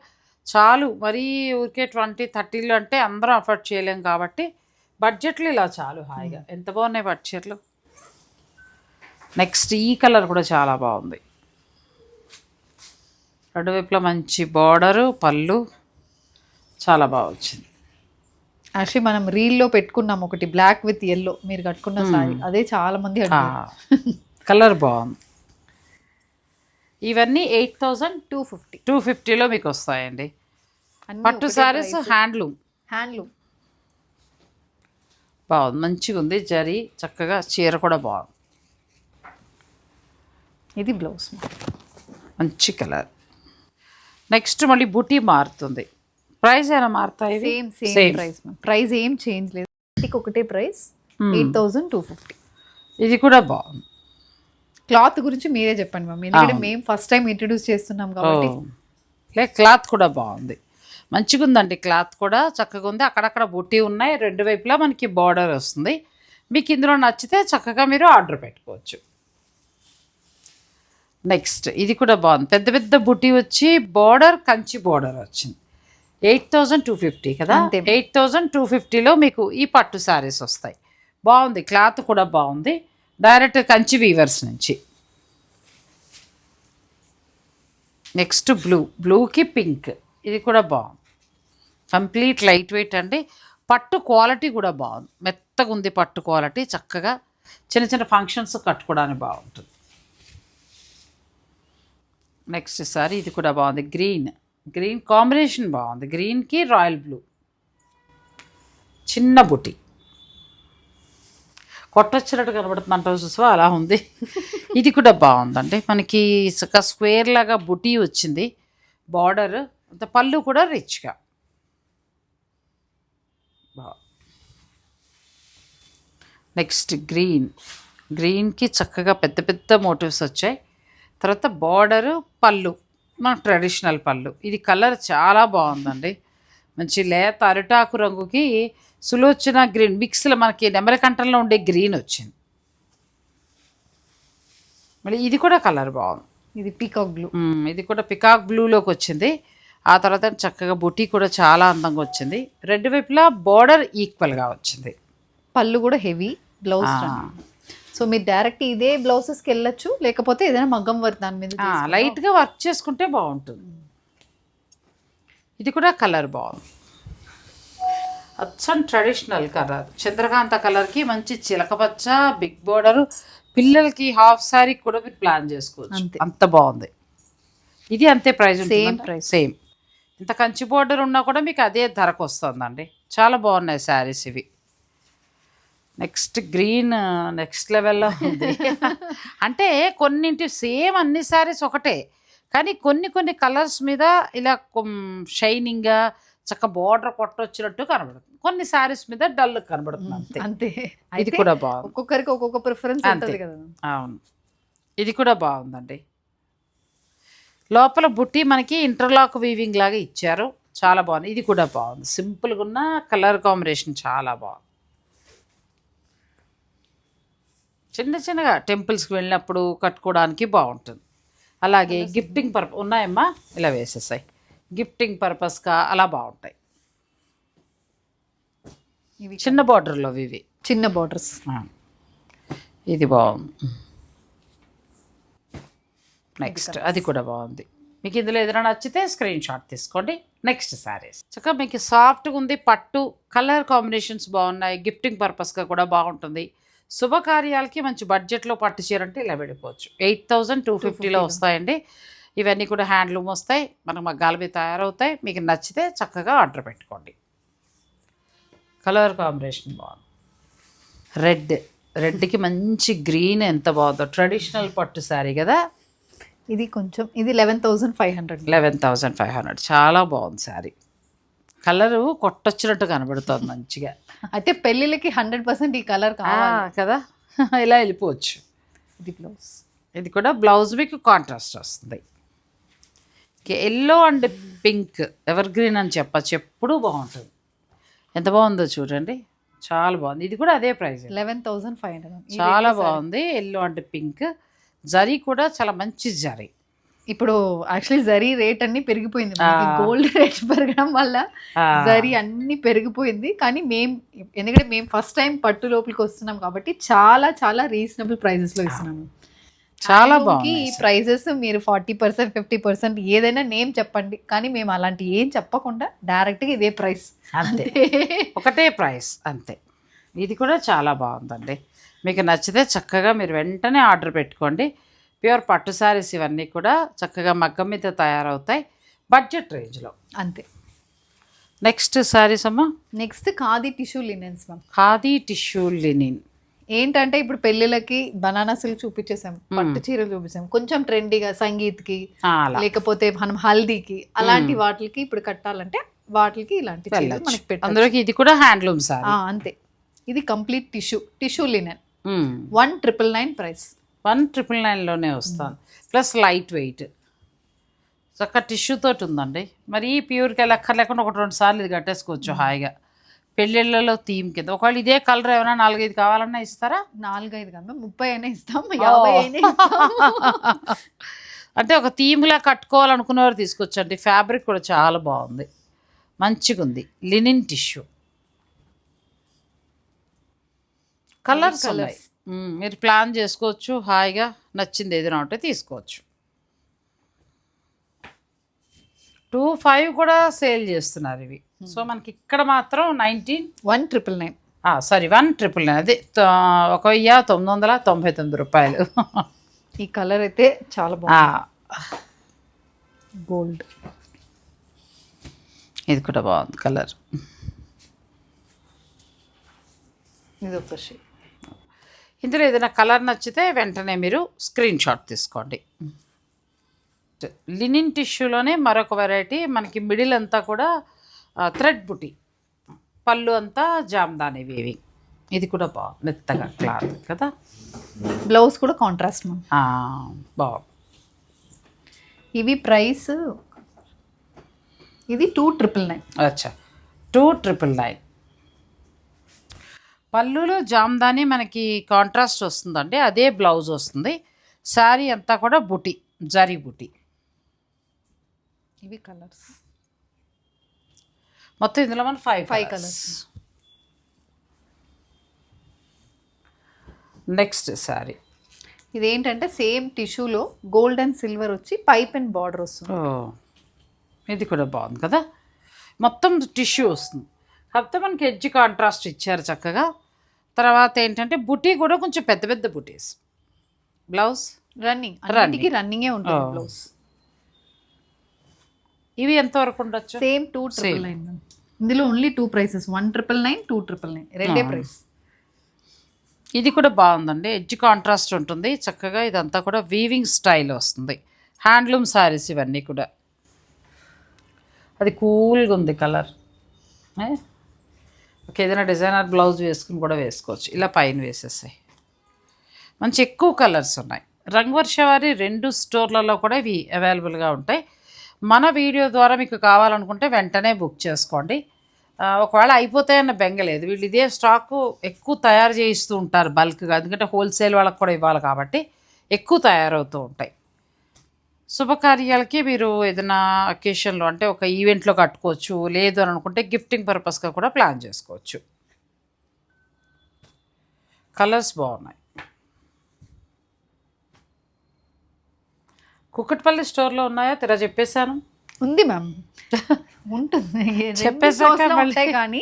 చాలు, మరీ ఊరికే 20-30లో అంటే అందరం అఫోర్డ్ చేయలేం కాబట్టి బడ్జెట్లు ఇలా చాలు హాయిగా. ఎంత బాగున్నాయి బడ్జెట్లు. నెక్స్ట్ ఈ కలర్ కూడా చాలా బాగుంది. రెండు వైపులా మంచి బార్డరు, పళ్ళు చాలా బాగా వచ్చింది. యాక్చువల్లీ మనం రీల్లో పెట్టుకున్నాం ఒకటి బ్లాక్ విత్ ఎల్లో మీరు కట్టుకున్న సారీ, అదే చాలా మంది అడిగారు. కలర్ బాగుంది. ఇవన్నీ 8,250లో మీకు వస్తాయండి. పట్టు సారీస్ హ్యాండ్లూమ్ బాగుంది, మంచిగా ఉంది జరీ, చక్కగా చీర కూడా బాగుంది. ఇది బ్లౌజ్ మంచి కలర్. నెక్స్ట్ మళ్ళీ బుటీ మారుతుంది. ప్రైస్ ఏమైనా మారుతాయి? సేమ్ ప్రైస్ ఏం చేంజ్ లేదు, ఒకటే ప్రైస్ 8,250. ఇది కూడా బాగుంది. క్లాత్ గురించి మీరే చెప్పండి మమ్మీ, ఎందుకంటే మేము ఫస్ట్ టైం ఇంట్రడ్యూస్ చేస్తున్నాం కాబట్టి. క్లాత్ కూడా బాగుంది, మంచిగా ఉందండి. క్లాత్ కూడా చక్కగా ఉంది, అక్కడక్కడ బుట్టి ఉన్నాయి, రెండు వైపులా మనకి బార్డర్ వస్తుంది. మీకు ఇందులో నచ్చితే చక్కగా మీరు ఆర్డర్ పెట్టుకోవచ్చు. నెక్స్ట్ ఇది కూడా బాగుంది, పెద్ద పెద్ద బుట్టి వచ్చి బార్డర్ కంచి బార్డర్ వచ్చింది. 8,250 కదా. 8,250లో మీకు ఈ పట్టు శారీస్ వస్తాయి. బాగుంది, క్లాత్ కూడా బాగుంది, డైరెక్ట్ కంచి వీవర్స్ నుంచి. నెక్స్ట్ బ్లూకి పింక్, ఇది కూడా బాగుంది, కంప్లీట్ లైట్ వెయిట్ అండి. పట్టు క్వాలిటీ కూడా బాగుంది, మెత్తగా ఉంది పట్టు క్వాలిటీ, చక్కగా చిన్న చిన్న ఫంక్షన్స్ కట్టుకోవడానికి బాగుంటుంది. నెక్స్ట్ సారీ ఇది కూడా బాగుంది, గ్రీన్ కాంబినేషన్ బాగుంది, గ్రీన్కి రాయల్ బ్లూ, చిన్న బుట్టి కొట్టొచ్చినట్టు కనబడుతుంది అంటారు చూసా, అలా ఉంది. ఇది కూడా బాగుందండి, మనకి ఒక స్క్వేర్ లాగా బుటీ వచ్చింది, బార్డర్ అంత, పళ్ళు కూడా రిచ్గా నెక్స్ట్ గ్రీన్కి చక్కగా పెద్ద పెద్ద మోటివ్స్ వచ్చాయి. తర్వాత బార్డరు, పళ్ళు మన ట్రెడిషనల్ పళ్ళు. ఇది కలర్ చాలా బాగుందండి, మంచి లేత అరిటాకు రంగుకి సులోచన గ్రీన్ మిక్స్లో మనకి నెమలికంఠంలో ఉండే గ్రీన్ వచ్చింది. మళ్ళీ ఇది కూడా కలర్ బాగుంది, ఇది పీకాక్ బ్లూ. ఇది కూడా పికాక్ బ్లూలోకి వచ్చింది. ఆ తర్వాత చక్కగా బుటీ కూడా చాలా అందంగా వచ్చింది, రెండు వైపులా బార్డర్ ఈక్వల్గా వచ్చింది. పళ్ళు కూడా హెవీ, బ్లౌజ్. సో మీరు డైరెక్ట్ ఇదే బ్లౌజెస్కి వెళ్ళొచ్చు, లేకపోతే ఏదైనా మగ్గం వర్క్ దాని మీద లైట్గా వర్క్ చేసుకుంటే బాగుంటుంది. ఇది కూడా కలర్ బాగుంది, అచ్చం ట్రెడిషనల్ కలర్, చంద్రకాంత కలర్కి మంచి చిలకపచ్చ బిగ్ బోర్డరు, పిల్లలకి హాఫ్ శారీ కూడా మీరు ప్లాన్ చేసుకోవచ్చు, అంత బాగుంది. ఇది అంతే ప్రైస్, సేమ్. ఇంత కంచి బోర్డర్ ఉన్నా కూడా మీకు అదే ధరకు వస్తుందండి. చాలా బాగున్నాయి శారీస్ ఇవి. నెక్స్ట్ గ్రీన్ నెక్స్ట్ లెవెల్లో ఉంది. అంటే కొన్నింటి సేమ్ అన్ని శారీస్ ఒకటే, కానీ కొన్ని కలర్స్ మీద ఇలా షైనింగ్గా చక్క బార్డర్ కొట్టొచ్చినట్టు కనబడుతుంది, కొన్ని శారీస్ మీద డల్ కనబడుతుంది, అంతే. ఇది కూడా బాగుంది, ఒక్కొక్కరికి ఒక్కొక్క ప్రిఫరెన్స్ ఉంటుంది కదా. అవును, ఇది కూడా బాగుందండి. లోపల బుట్టి మనకి ఇంటర్లాక్ వీవింగ్ లాగా ఇచ్చారు, చాలా బాగుంది. ఇది కూడా బాగుంది, సింపుల్గా ఉన్న కలర్ కాంబినేషన్ చాలా బాగుంది. చిన్నగా టెంపుల్స్కి వెళ్ళినప్పుడు కట్టుకోవడానికి బాగుంటుంది. అలాగే గిఫ్టింగ్ పర్పస్ ఉన్నాయమ్మా, ఇలా వేసేసాయి, గిఫ్టింగ్ పర్పస్గా అలా బాగుంటాయి. ఇవి చిన్న బార్డర్లో, ఇవి చిన్న బార్డర్స్. ఇది బాగుంది. నెక్స్ట్ అది కూడా బాగుంది. మీకు ఇందులో ఏదైనా నచ్చితే స్క్రీన్ షాట్ తీసుకోండి. నెక్స్ట్ శారీస్ చక్కగా మీకు సాఫ్ట్గా ఉంది, పట్టు కలర్ కాంబినేషన్స్ బాగున్నాయి, గిఫ్టింగ్ పర్పస్గా కూడా బాగుంటుంది. శుభకార్యాలకి మంచి బడ్జెట్లో పట్టు చీర అంటే ఇలా వెళ్ళిపోవచ్చు. 8,250లో వస్తాయండి. ఇవన్నీ కూడా హ్యాండ్లూమ్ వస్తాయి, మనకు మగ్గాల మీద తయారవుతాయి. మీకు నచ్చితే చక్కగా ఆర్డర్ పెట్టుకోండి. కలర్ కాంబినేషన్ బాగుంది, రెడ్కి మంచి గ్రీన్, ఎంత బాగుందో, ట్రెడిషనల్ పట్టు శారీ కదా. ఇది కొంచెం, ఇది 11,500 చాలా బాగుంది శారీ, కలరు కొట్టొచ్చినట్టు కనబడుతుంది మంచిగా. అయితే పెళ్ళిళ్ళకి 100% ఈ కలర్ కావాలి కదా, ఇలా వెళ్ళిపోవచ్చు. ఇది బ్లౌజ్, ఇది కూడా బ్లౌజ్ మీకు కాంట్రాస్ట్ వస్తుంది. Yellow and pink ever green అని చెప్పచ్చు, ఎప్పుడూ బాగుంటుంది. ఎంత బాగుందో చూడండి, చాలా బాగుంది. ఇది కూడా అదే ప్రైస్, 11,500. చాలా బాగుంది. ఎల్లో అండ్ పింక్, జరీ కూడా చాలా మంచి జరీ. ఇప్పుడు యాక్చువల్లీ జరీ రేట్ అన్ని పెరిగిపోయింది, గోల్డ్ రేట్ పెరగడం వల్ల జరీ అన్ని పెరిగిపోయింది. కానీ ఎందుకంటే మేము ఫస్ట్ టైం పట్టు లోపలికి వస్తున్నాం కాబట్టి చాలా చాలా రీజనబుల్ ప్రైజెస్లో ఇస్తున్నాము. చాలా ఈ బాగుంది. ప్రైజెస్ మీరు 40% 50% ఏదైనా నేమ్ చెప్పండి, కానీ మేము అలాంటి ఏం చెప్పకుండా డైరెక్ట్గా ఇదే ప్రైస్ అంతే, ఒకటే ప్రైస్ అంతే. ఇది కూడా చాలా బాగుందండి. మీకు నచ్చితే చక్కగా మీరు వెంటనే ఆర్డర్ పెట్టుకోండి. ప్యూర్ పట్టు శారీస్ ఇవన్నీ కూడా చక్కగా మగ్గం మీద తయారవుతాయి బడ్జెట్ రేంజ్లో. అంతే. నెక్స్ట్ శారీస్ అమ్మా, next khadi tissue linens ma'am. Khadi tissue linen. ఏంటంటే ఇప్పుడు పెళ్ళిళ్ళకి బనానా సిల్క్ చూపించేసాం, పట్టు చీరలు చూపించాం, కొంచెం ట్రెండీగా సంగీత్కి అలా లేకపోతే మనం హల్దీకి అలాంటి వాటికి ఇప్పుడు కట్టాలంటే వాటికి ఇలాంటి చీరలు మనకి పెట్టాలి. అందులోకి ఇది కూడా హ్యాండ్లూమ్ సారీ. అంతే. ఇది కంప్లీట్ టిష్యూ లినెన్ 1999 ప్రైస్. 1999లోనే వస్తుంది. ప్లస్ లైట్ వెయిట్ చక్క టిష్యూ తోటి ఉందండి. మరి ప్యూర్కి లెక్క లేకుండా 1-2 సార్లు ఇది కట్టేసుకోవచ్చు హాయిగా పెళ్ళిళ్ళలో థీమ్ కింద. ఒకవేళ ఇదే కలర్ ఏమైనా 4-5 కావాలన్నా ఇస్తారా? 4-5 కాదు, 30 అయినా ఇస్తాం, 50 అయినా ఇస్తాం. అంటే ఒక థీమ్లా కట్టుకోవాలనుకునేవారు తీసుకొచ్చండి. ఫ్యాబ్రిక్ కూడా చాలా బాగుంది, మంచిగా ఉంది. లినిన్ టిష్యూ కలర్స్ ఉన్నాయి. మీరు ప్లాన్ చేసుకోవచ్చు హాయిగా, నచ్చింది ఏదైనా ఉంటే తీసుకోవచ్చు. 25 కూడా సేల్ చేస్తున్నారు ఇవి. సో మనకి ఇక్కడ మాత్రం 1999 సారీ 1999, అదే 1999 రూపాయలు. ఈ కలర్ అయితే చాలా బాగుంది, గోల్డ్. ఇది కూడా బాగుంది కలర్. ఇది ఒక షేడ్. ఇందులో ఏదైనా కలర్ నచ్చితే వెంటనే మీరు స్క్రీన్ షాట్ తీసుకోండి. లినిన్ టిష్యూలోనే మరొక వెరైటీ మనకి మిడిల్ అంతా కూడా థ్రెడ్ బుటీ, పళ్ళు అంతా జామ్దాని వీవింగ్. ఇది కూడా బాగుంది, మెత్తగా క్లాత్ కదా. బ్లౌజ్ కూడా కాంట్రాస్ట్ బాగుంది. ఇవి ప్రైస్ ఇది 2999. అచ్చా 2999. పళ్ళులో జామ్దాని మనకి కాంట్రాస్ట్ వస్తుందండి, అదే బ్లౌజ్ వస్తుంది. శారీ అంతా కూడా బుటీ, జరీ బుటీ. ఇవి కలర్స్ మొత్తం ఇందులో మనం 5 కలర్స్. నెక్స్ట్ శారీ ఇదేంటంటే సేమ్ టిష్యూలో గోల్డ్ అండ్ సిల్వర్ వచ్చి పైప్ అండ్ బార్డర్ వస్తుంది. ఇది కూడా బాగుంది కదా, మొత్తం టిష్యూ వస్తుంది. కాకపోతే మనకి ఎడ్జ్ కాంట్రాస్ట్ ఇచ్చారు చక్కగా. తర్వాత ఏంటంటే బుటీ కూడా కొంచెం పెద్ద పెద్ద బుటీస్. బ్లౌజ్ రన్నింగే ఉంటుంది బ్లౌజ్. ఇవి ఎంతవరకు ఉండొచ్చు? సేమ్ 299. ఇందులో ఓన్లీ 2 ప్రైసెస్, 1999, 299, రెండే ప్రైస్. ఇది కూడా బాగుందండి, ఎడ్జ్ కాంట్రాస్ట్ ఉంటుంది చక్కగా. ఇదంతా కూడా వీవింగ్ స్టైల్ వస్తుంది. హ్యాండ్లూమ్ శారీస్ ఇవన్నీ కూడా. అది కూల్గా ఉంది కలర్. ఓకే, ఏదైనా డిజైనర్ బ్లౌజ్ వేసుకుని కూడా వేసుకోవచ్చు. ఇలా పైన వేసేసాయి. మంచి ఎక్కువ కలర్స్ ఉన్నాయి. రంగవర్ష వారి 2 స్టోర్లలో కూడా ఇవి అవైలబుల్గా ఉంటాయి. మన వీడియో ద్వారా మీకు కావాలనుకుంటే వెంటనే బుక్ చేసుకోండి. ఒకవేళ అయిపోతాయన్న బెంగలేదు. వీళ్ళు ఇదే స్టాకు ఎక్కువ తయారు చేయిస్తూ ఉంటారు బల్క్గా, ఎందుకంటే హోల్సేల్ వాళ్ళకి కూడా ఇవ్వాలి కాబట్టి ఎక్కువ తయారవుతూ ఉంటాయి. శుభకార్యాలకి మీరు ఏదైనా అకేషన్లో అంటే ఒక ఈవెంట్లో కట్టుకోవచ్చు, లేదు అని అనుకుంటే గిఫ్టింగ్ పర్పస్గా కూడా ప్లాన్ చేసుకోవచ్చు. కలర్స్ బాగున్నాయి. కుక్కట్పల్లి స్టోర్లో ఉన్నాయా? తెర చెప్పేశాను. ఉంది మ్యామ్, ఉంటుంది. చెప్పేసాక ఉంటాయి కానీ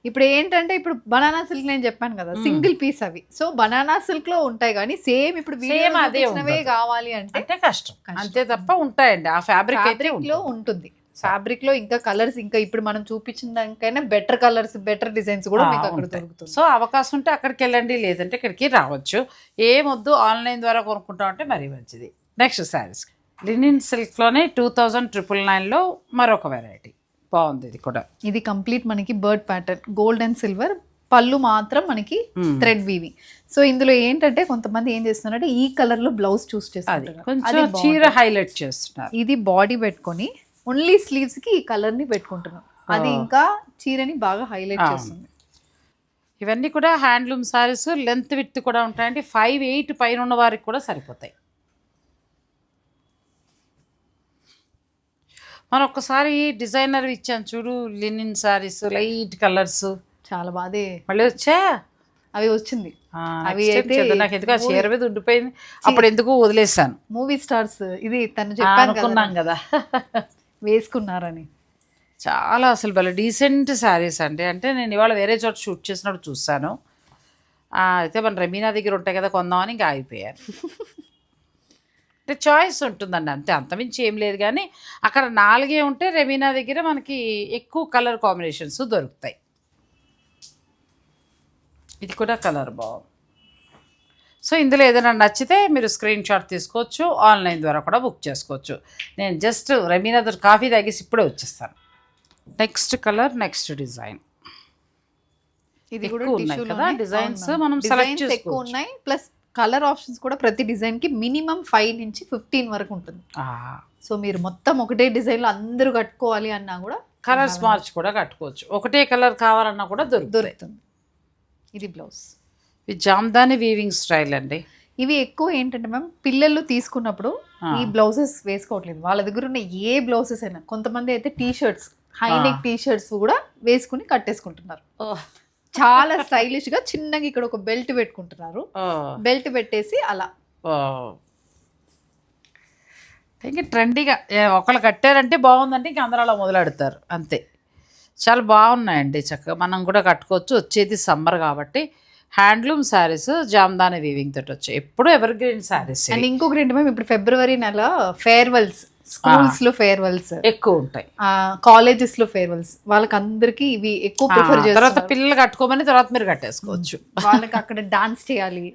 ఇప్పుడు ఏంటంటే ఇప్పుడు బనానా సిల్క్ నేను చెప్పాను కదా సింగిల్ పీస్ అవి. సో బనానా సిల్క్ లో ఉంటాయి కానీ సేమ్ ఇప్పుడు అదే కావాలి అంటే కష్టం, అంతే తప్ప ఉంటాయండి. ఆ ఫ్యాబ్రిక్ లో ఉంటుంది. ఫ్యాబ్రిక్ లో ఇంకా కలర్స్, ఇంకా ఇప్పుడు మనం చూపించిన దానికైనా బెటర్ కలర్స్, బెటర్ డిజైన్స్ కూడా మీకు అక్కడ దొరుకుతుంది. సో అవకాశం ఉంటే అక్కడికి వెళ్ళండి, లేదంటే ఇక్కడికి రావచ్చు. ఏమొద్దు ఆన్లైన్ ద్వారా కొనుక్కుంటాం అంటే మరీ మంచిది. నెక్స్ట్ శారీస్ లినిన్ సిల్క్లోనే 2999లో మరొక వెరైటీ బాగుంది. ఇది కూడా ఇది కంప్లీట్ మనకి bird pattern, gold and silver, పళ్ళు మాత్రం మనకి థ్రెడ్ వీవింగ్. సో ఇందులో ఏంటంటే కొంతమంది ఏం చేస్తున్నారంటే ఈ కలర్ లో బ్లౌజ్ చూస్ చేస్తున్నారు, చీర హైలైట్ చేస్తున్నారు. ఇది బాడీ పెట్టుకొని ఓన్లీ స్లీవ్స్ కి ఈ కలర్ ని పెట్టుకుంటున్నాం, అది ఇంకా చీరని బాగా హైలైట్ చేస్తుంది. ఇవన్నీ కూడా హ్యాండ్లూమ్ సారీస్, లెంత్ విత్ కూడా ఉంటాయండి. 5'8" పైన ఉన్న వారికి కూడా సరిపోతాయి. మనం ఒక్కసారి డిజైనర్ ఇచ్చాను చూడు, లినిన్ సారీస్, లైట్ కలర్స్ చాలా బాగా మళ్ళీ వచ్చా అవి వచ్చింది. అవి next time అయితే చేద్దాం. నాకు ఎందుకు ఆ చీర మీద ఉండిపోయింది, అప్పుడు ఎందుకు వదిలేసాను మూవీ స్టార్స్ ఇది తను చెప్పాను అనుకున్నాం కదా. వేసుకున్నారని. చాలా అసలు భలే డీసెంట్ శారీస్ అండి. అంటే నేను ఇవాళ వేరే చోట షూట్ చేసినప్పుడు చూసాను. అయితే మన రమీనా దగ్గర ఉంటాయి కదా కొందామని ఇంకా ఆగిపోయాను. అంటే చాయిస్ ఉంటుందండి అంతే, అంతమించి ఏం లేదు. కానీ అక్కడ 4 ఉంటే రమీనా దగ్గర మనకి ఎక్కువ కలర్ కాంబినేషన్స్ దొరుకుతాయి. ఇది కూడా కలర్ బాగుంది. సో ఇందులో ఏదైనా నచ్చితే మీరు స్క్రీన్ షాట్ తీసుకోవచ్చు, ఆన్లైన్ ద్వారా కూడా బుక్ చేసుకోవచ్చు. నేను జస్ట్ రమీనా దగ్గర కాఫీ తాగేసి ఇప్పుడే వచ్చేస్తాను. Next colour, next design. ఇది కూడా ఎక్కువ ఉన్నాయి కదా డిజైన్స్, మనం సెలెక్ట్ ఎక్కువ చేసుకోవచ్చు. ఉన్నాయి. ప్లస్ కలర్ ఆప్షన్స్ కూడా ప్రతి డిజైన్ కి మినిమం 5 నుంచి 15 వరకు ఉంటుంది. సో మీరు మొత్తం ఒకటే డిజైన్ లో అందరూ కట్టుకోవాలి అన్నా కూడా కలర్స్ మార్చి కూడా కట్టుకోవచ్చు. ఒకటే కలర్ కావాలన్నా కూడా దొరుకుతుంది. ఇది బ్లౌజ్. ఇది జామ్దాని వీవింగ్ స్టైల్ అండి. ఇవి ఎక్కువ ఏంటంటే మ్యామ్ పిల్లలు తీసుకున్నప్పుడు ఈ బ్లౌజెస్ వేసుకోవట్లేదు. వాళ్ళ దగ్గర ఉన్న ఏ బ్లౌజెస్ అయినా, కొంతమంది అయితే T shirts, high neck T shirts కూడా వేసుకుని కట్టేసుకుంటున్నారు. చాలా స్టైలిష్ గా చిన్నగా ఇక్కడ ఒక బెల్ట్ పెట్టుకుంటున్నారు. బెల్ట్ పెట్టేసి అలా ఇంకా ట్రెండీగా ఒకళ్ళు కట్టారంటే బాగుందంటే ఇంక అందరూ అలా మొదలెడతారు అంతే. చాలా బాగున్నాయండి, చక్కగా మనం కూడా కట్టుకోవచ్చు. వచ్చేది సమ్మర్ కాబట్టి హ్యాండ్లూమ్ శారీస్ జామ్దాని వీవింగ్ తోటి వచ్చాయి. ఎప్పుడు ఎవర్ గ్రీన్ శారీస్. అండ్ ఇంకొకటి ఏంటి మ్యామ్, ఇప్పుడు ఫిబ్రవరి నెల ఫేర్వెల్స్, స్కూల్స్ లో ఫేర్వెల్స్ ఎక్కువ ఉంటాయి, కాలేజెస్ లో ఫేర్వెల్స్, వాళ్ళకి అందరికి ఇవి ఎక్కువ ప్రిఫర్ చేస్తారు. తర్వాత పిల్లలు కట్టుకోమని తర్వాత మీరు కట్టేసుకోవచ్చు. వాళ్ళకి అక్కడ డాన్స్ చేయాలి,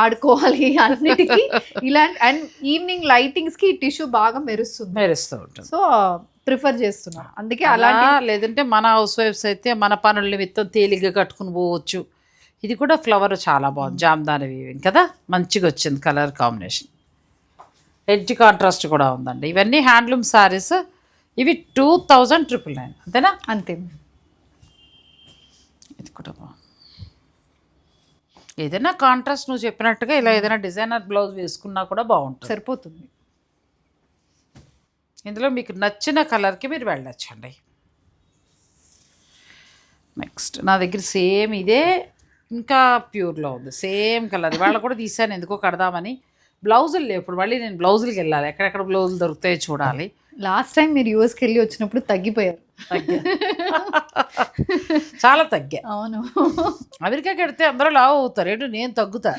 ఆడుకోవాలి, అన్నిటికీ ఇలాంటి. అండ్ ఈవినింగ్ లైటింగ్స్ కి టిష్యూ బాగా మెరుస్తూ ఉంటుంది. సో ప్రిఫర్ చేస్తున్నారు అందుకే అలా. లేదంటే మన హౌస్ వైఫ్స్ అయితే మన పనుల నిమిత్తం తేలిగ్గా కట్టుకుని పోవచ్చు. ఇది కూడా ఫ్లవర్ చాలా బాగుంది, జామ్దాని వీవింగ్ కదా, మంచిగా వచ్చింది కలర్ కాంబినేషన్. ఎడ్జ్ కాంట్రాస్ట్ కూడా ఉందండి. ఇవన్నీ హ్యాండ్లూమ్ శారీస్. ఇవి 2999 అంతేనా? అంతే. ఇది కూడా బాగుంది. ఏదైనా కాంట్రాస్ట్ నువ్వు చెప్పినట్టుగా ఇలా ఏదైనా డిజైనర్ బ్లౌజ్ వేసుకున్నా కూడా బాగుంటుంది, సరిపోతుంది. ఇందులో మీకు నచ్చిన కలర్కి మీరు వెళ్ళొచ్చండి. నెక్స్ట్ నా దగ్గర సేమ్ ఇదే, ఇంకా ప్యూర్లో ఉంది, సేమ్ కలర్. ఇవాళ కూడా తీసాను ఎందుకో కడదామని. బ్లౌజులు లేవు ఇప్పుడు, మళ్ళీ నేను బ్లౌజులకి వెళ్ళాలి, ఎక్కడెక్కడ బ్లౌజులు దొరుకుతాయో చూడాలి. లాస్ట్ టైం మీరు యూఎస్కి వెళ్ళి వచ్చినప్పుడు తగ్గిపోయారు. చాలా తగ్గా. అవును, అమెరికాకి వెడితే అందరూ లావు అవుతారు, ఏంటో నేను తగ్గుతా.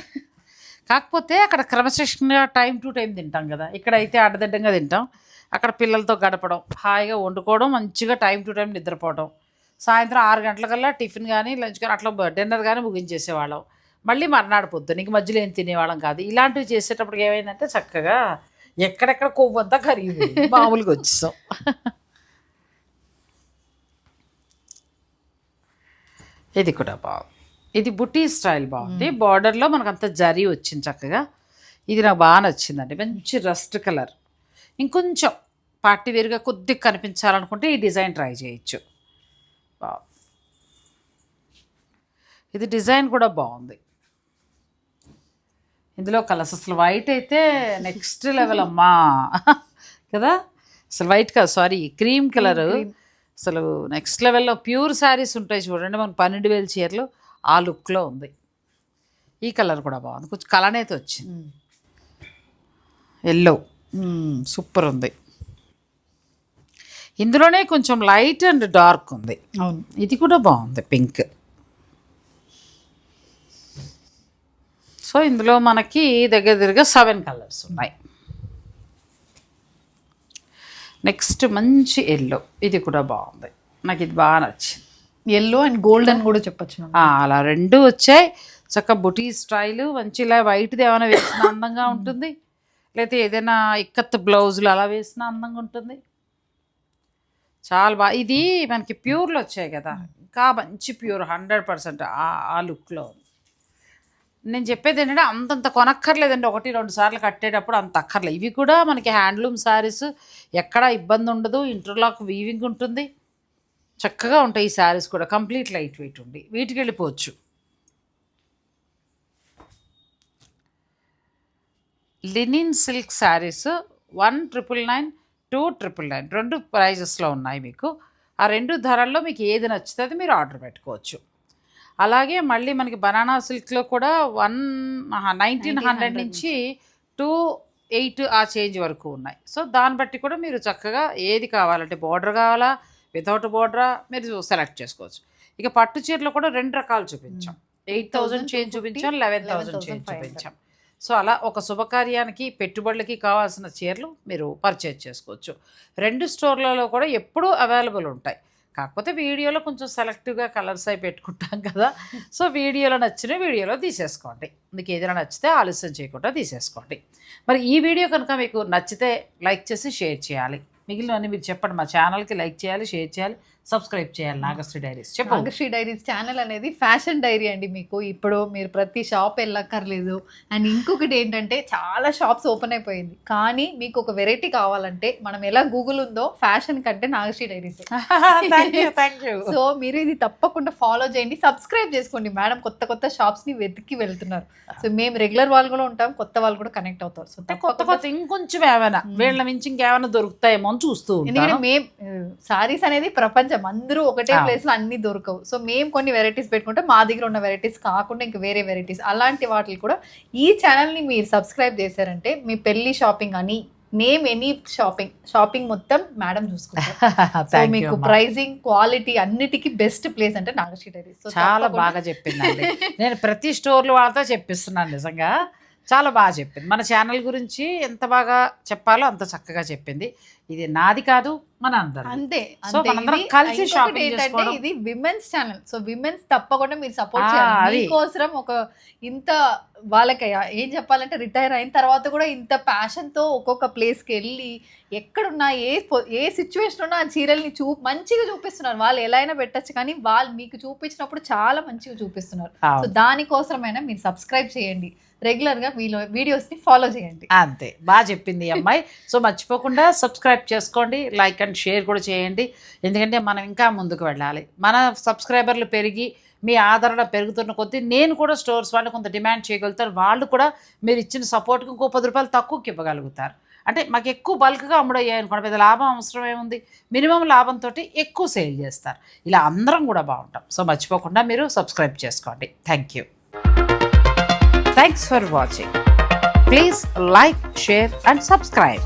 కాకపోతే అక్కడ క్రమశిక్షణగా టైం టు టైం తింటాం కదా, ఇక్కడైతే అడ్డదిడ్డంగా తింటాం. అక్కడ పిల్లలతో గడపడం, హాయిగా వండుకోవడం, మంచిగా టైం టు టైం నిద్రపోవడం, సాయంత్రం 6 గంటలకల్లా టిఫిన్ కానీ లంచ్ కానీ అట్లా డిన్నర్ కానీ ముగించేసేవాళ్ళం. మళ్ళీ మర్నాడు పొద్దున్న ఇంక మధ్యలో ఏం తినేవాళ్ళం కాదు. ఇలాంటివి చేసేటప్పటికి ఏమైందంటే చక్కగా ఎక్కడెక్కడ కొవ్వు అంతా కరిగిపోయింది, మామూలుగా వచ్చేసాం. ఇది కూడా బాగుంది, ఇది బుటీ స్టైల్ బాగుంది. బార్డర్లో మనకు అంత జరీ వచ్చింది చక్కగా. ఇది నాకు బాగా నచ్చిందండి, మంచి రస్ట్ కలర్. ఇంకొంచెం పార్టీ వేరుగా కొద్దిగా కనిపించాలనుకుంటే ఈ డిజైన్ ట్రై చేయొచ్చు. ఇది డిజైన్ కూడా బాగుంది. ఇందులో కలర్స్ అసలు వైట్ అయితే నెక్స్ట్ లెవెల్ అమ్మా కదా. అసలు వైట్ కాదు, సారీ క్రీమ్ కలర్. అసలు నెక్స్ట్ లెవెల్లో ప్యూర్ శారీస్ ఉంటాయి చూడండి, మన 12,000 చీరలు ఆ లుక్లో ఉంది. ఈ కలర్ కూడా బాగుంది, కొంచెం కలనేది వచ్చింది. ఎల్లో సూపర్ ఉంది. ఇందులోనే కొంచెం లైట్ అండ్ డార్క్ ఉంది. అవును, ఇది కూడా బాగుంది, పింక్. సో ఇందులో మనకి దగ్గర 7 కలర్స్ ఉన్నాయి. నెక్స్ట్ మంచి ఎల్లో, ఇది కూడా బాగుంది, నాకు ఇది బాగా నచ్చింది. ఎల్లో అండ్ గోల్డెన్ కూడా చెప్పచ్చు. అలా 2 వచ్చాయి. చక్కగా బుటీ స్టైలు, మంచి ఇలా వైట్ది ఏమైనా వేసిన అందంగా ఉంటుంది, లేకపోతే ఏదైనా ఇక్కత్ బ్లౌజులు అలా వేసిన అందంగా ఉంటుంది. చాలా బాగా. ఇది మనకి ప్యూర్లో వచ్చాయి కదా, ఇంకా మంచి ప్యూర్ 100% ఆ లుక్లో. నేను చెప్పేది ఏంటంటే అంతంత కొనక్కర్లేదండి, 1-2 సార్లు కట్టేటప్పుడు అంత అక్కర్లేదు. ఇవి కూడా మనకి హ్యాండ్లూమ్ శారీస్, ఎక్కడా ఇబ్బంది ఉండదు, ఇంటర్లాక్ వీవింగ్ ఉంటుంది, చక్కగా ఉంటాయి. ఈ శారీస్ కూడా కంప్లీట్ లైట్ వెయిట్ ఉండి వీటికి వెళ్ళిపోవచ్చు. లినిన్ సిల్క్ శారీస్ 1,999, 2,999 2 ప్రైజెస్లో ఉన్నాయి మీకు. ఆ 2 ధరల్లో మీకు ఏది నచ్చుతుంది మీరు ఆర్డర్ పెట్టుకోవచ్చు. అలాగే మళ్ళీ మనకి బనానా సిల్క్లో కూడా 1900 నుంచి 28 ఆ చేంజ్ వరకు ఉన్నాయి. సో దాన్ని బట్టి కూడా మీరు చక్కగా ఏది కావాలంటే బార్డర్ కావాలా వితౌట్ బార్డరా మీరు సెలెక్ట్ చేసుకోవచ్చు. ఇక పట్టు చీరలో కూడా 2 రకాలు చూపించాం. 8,000 చేంజ్ చూపించాం, 11,000 చేంజ్ చూపించాం. సో అలా ఒక శుభకార్యానికి పెట్టుబడులకి కావాల్సిన చీరలు మీరు పర్చేజ్ చేసుకోవచ్చు. 2 స్టోర్లలో కూడా ఎప్పుడూ అవైలబుల్ ఉంటాయి. కాకపోతే వీడియోలో కొంచెం సెలెక్టివ్గా కలర్స్ అవి పెట్టుకుంటాం కదా. సో వీడియోలో నచ్చిన వీడియోలో తీసేసుకోండి. మీకు ఏదైనా నచ్చితే ఆలస్యం చేయకుండా తీసేసుకోండి. మరి ఈ వీడియో కనుక మీకు నచ్చితే లైక్ చేసి షేర్ చేయాలి. మిగిలినవన్నీ మీరు చెప్పండి. మా ఛానల్కి లైక్ చేయాలి, షేర్ చేయాలి, సబ్స్క్రైబ్ చేయాలి. నాగశ్రీ డైరీస్ చెప్పండి. నాగశ్రీ డైరీస్ ఛానల్ అనేది ఫ్యాషన్ డైరీ అండి. మీకు ఇప్పుడు మీరు ప్రతి షాప్ వెళ్ళక్కర్లేదు. అండ్ ఇంకొకటి ఏంటంటే చాలా షాప్స్ ఓపెన్ అయిపోయింది, కానీ మీకు ఒక వెరైటీ కావాలంటే మనం ఎలా గూగుల్ ఉందో ఫ్యాషన్ కంటే నాగశ్రీ డైరీస్. సో మీరు ఇది తప్పకుండా ఫాలో చేయండి, సబ్స్క్రైబ్ చేసుకోండి. మేడం కొత్త కొత్త షాప్స్ ని వెతికి వెళ్తున్నారు. సో మేము రెగ్యులర్ వాళ్ళు కూడా ఉంటాం, కొత్త వాళ్ళు కూడా కనెక్ట్ అవుతారు. సో కొత్త కొత్త ఇంకొంచెం ఏమైనా వీళ్ళ మించి ఇంకేమైనా దొరుకుతాయేమో అని చూస్తూ, ఎందుకంటే మేము సారీస్ అనేది ప్రపంచం, అందరూ ఒకటే ప్లేస్ లో అన్ని దొరకవు. సో మేము కొన్ని వెరైటీస్ పెట్టుకుంటే మా దగ్గర ఉన్న వెరైటీస్ కాకుండా ఇంకా వేరే వెరైటీస్, అలాంటి వాటికి కూడా ఈ ఛానల్ ని మీరు సబ్స్క్రైబ్ చేశారంటే మీ పెళ్లి షాపింగ్ అని నేమ్ ఎనీ షాపింగ్ మొత్తం మేడం చూసుకుంటారు. మీకు ప్రైజింగ్ క్వాలిటీ అన్నిటికీ బెస్ట్ ప్లేస్ అంటే నాగశ్రీ డైరీస్. చాలా బాగా చెప్పిందండి. నేను ప్రతి స్టోర్లో వాళ్ళతో చెప్పిస్తున్నాను. నిజంగా చాలా బాగా చెప్పింది. మన ఛానల్ గురించి ఎంత బాగా చెప్పాలో అంత చక్కగా చెప్పింది. ఇది నాది కాదు, మన అందరం అంతే. సో మనందరం కలిసి షాపింగ్ చేసుకోవడం. ఇది విమెన్స్ ఛానల్, సో విమెన్స్ తప్పకుండా మీరు సపోర్ట్ చేయాలి. మీకోసం ఒక ఇంత వాళ్ళకి ఏం చెప్పాలంటే రిటైర్ అయిన తర్వాత కూడా ఇంత ప్యాషన్ తో ఒక్కొక్క ప్లేస్కి వెళ్ళి ఎక్కడున్నా ఏ సిచ్యువేషన్ ఉన్నా ఆ చీరల్ని మంచిగా చూపిస్తున్నారు. వాళ్ళు ఎలా అయినా పెట్టచ్చు, కానీ వాళ్ళు మీకు చూపించినప్పుడు చాలా మంచిగా చూపిస్తున్నారు. సో దానికోసమైనా మీరు సబ్స్క్రైబ్ చేయండి, రెగ్యులర్ గా వీడియోస్ ని ఫాలో చేయండి. అంతే బాగా చెప్పింది ఈ అమ్మాయి. సో మర్చిపోకుండా సబ్స్క్రైబ్ చేసుకోండి, లైక్ అండ్ షేర్ కూడా చేయండి. ఎందుకంటే మనం ఇంకా ముందుకు వెళ్ళాలి. మన సబ్స్క్రైబర్లు పెరిగి మీ ఆదరణ పెరుగుతున్న కొద్దీ నేను కూడా స్టోర్స్ వాళ్ళు కొంత డిమాండ్ చేయగలుగుతారు. వాళ్ళు కూడా మీరు ఇచ్చిన సపోర్ట్కి ఇంకో 10 రూపాయలు తక్కువకి ఇవ్వగలుగుతారు. అంటే మాకు ఎక్కువ బల్క్గా అమ్ముడయ్యాయి అనుకోండి, పెద్ద లాభం అవసరం ఏముంది, మినిమం లాభంతో ఎక్కువ సేల్ చేస్తారు. ఇలా అందరం కూడా బాగుంటాం. సో మర్చిపోకుండా మీరు సబ్స్క్రైబ్ చేసుకోండి. Thank you. Thanks for watching. Please like, share and subscribe.